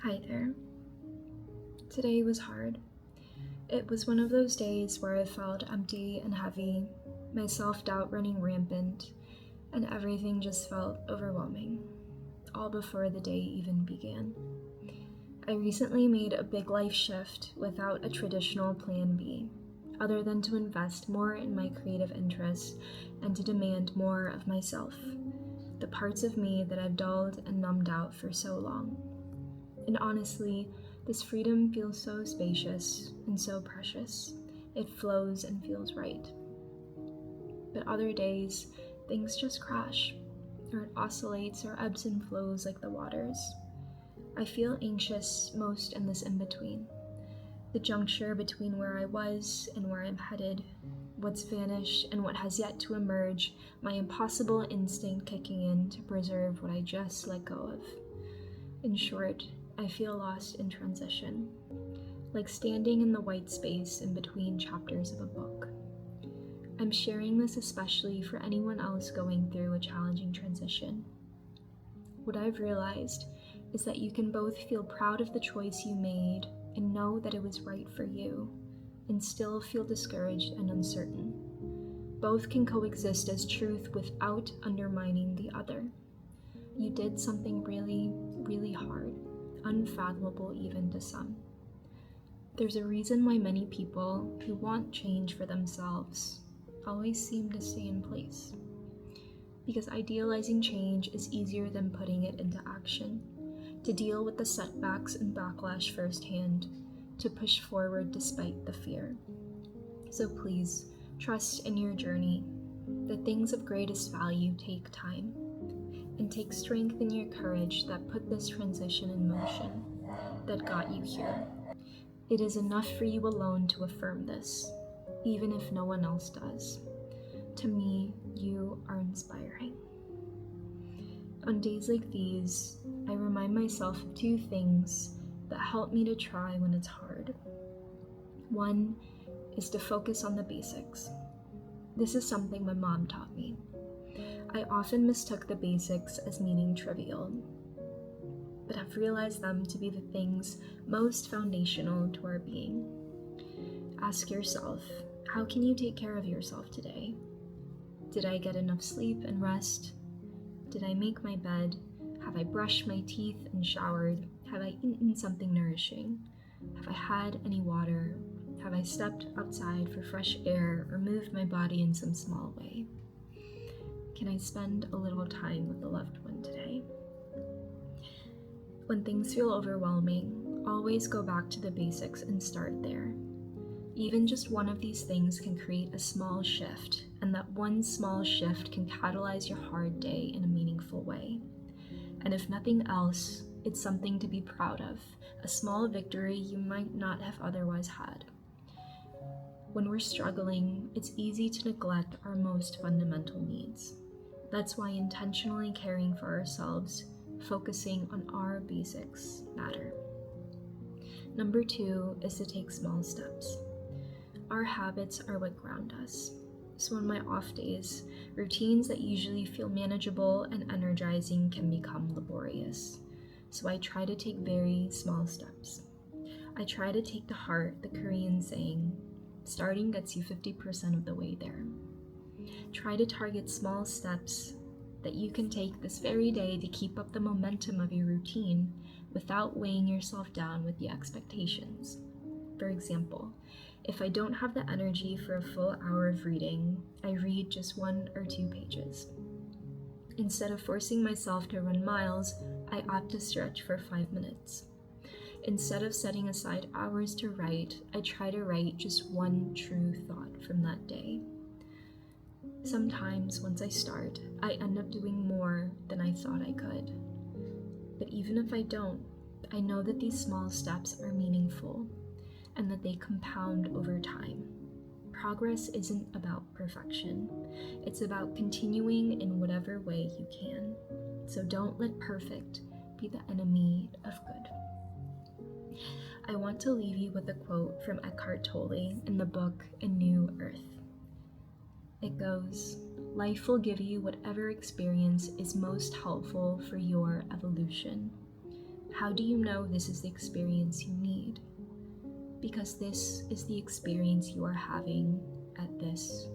Hi there. Today was hard. It was one of those days where I felt empty and heavy, my self-doubt running rampant, and everything just felt overwhelming, all before the day even began. I recently made a big life shift without a traditional plan B, other than to invest more in my creative interests and to demand more of myself, the parts of me that I've dulled and numbed out for so long. And honestly, this freedom feels so spacious and so precious. It flows and feels right. But other days, things just crash, or it oscillates or ebbs and flows like the waters. I feel anxious most in this in-between, the juncture between where I was and where I'm headed, what's vanished and what has yet to emerge, my impossible instinct kicking in to preserve what I just let go of. In short, I feel lost in transition, like standing in the white space in between chapters of a book. I'm sharing this especially for anyone else going through a challenging transition. What I've realized is that you can both feel proud of the choice you made and know that it was right for you, and still feel discouraged and uncertain. Both can coexist as truth without undermining the other. You did something really, really hard, unfathomable even to some. There's a reason why many people who want change for themselves always seem to stay in place. Because idealizing change is easier than putting it into action, to deal with the setbacks and backlash firsthand, to push forward despite the fear. So please, trust in your journey. The things of greatest value take time, and take strength in your courage that put this transition in motion, that got you here. It is enough for you alone to affirm this, even if no one else does. To me, you are inspiring. On days like these, I remind myself of two things that help me to try when it's hard. One is to focus on the basics. This is something my mom taught me. I often mistook the basics as meaning trivial, but I've realized them to be the things most foundational to our being. Ask yourself, how can you take care of yourself today? Did I get enough sleep and rest? Did I make my bed? Have I brushed my teeth and showered? Have I eaten something nourishing? Have I had any water? Have I stepped outside for fresh air or moved my body in some small way? Can I spend a little time with a loved one today? When things feel overwhelming, always go back to the basics and start there. Even just one of these things can create a small shift, and that one small shift can catalyze your hard day in a meaningful way. And if nothing else, it's something to be proud of, a small victory you might not have otherwise had. When we're struggling, it's easy to neglect our most fundamental needs. That's why intentionally caring for ourselves, focusing on our basics, matter. Number 2 is to take small steps. Our habits are what ground us. So on my off days, routines that usually feel manageable and energizing can become laborious. So I try to take very small steps. I try to take to heart the Korean saying, starting gets you 50% of the way there. Try to target small steps that you can take this very day to keep up the momentum of your routine without weighing yourself down with the expectations. For example, if I don't have the energy for a full hour of reading, I read just 1 or 2 pages. Instead of forcing myself to run miles, I opt to stretch for 5 minutes. Instead of setting aside hours to write, I try to write just one true thought from that day. Sometimes, once I start, I end up doing more than I thought I could. But even if I don't, I know that these small steps are meaningful and that they compound over time. Progress isn't about perfection. It's about continuing in whatever way you can. So don't let perfect be the enemy of good. I want to leave you with a quote from Eckhard Tolle in the book A New Earth. It goes, "Life will give you whatever experience is most helpful for your evolution. How do you know this is the experience you need? Because this is the experience you are having at this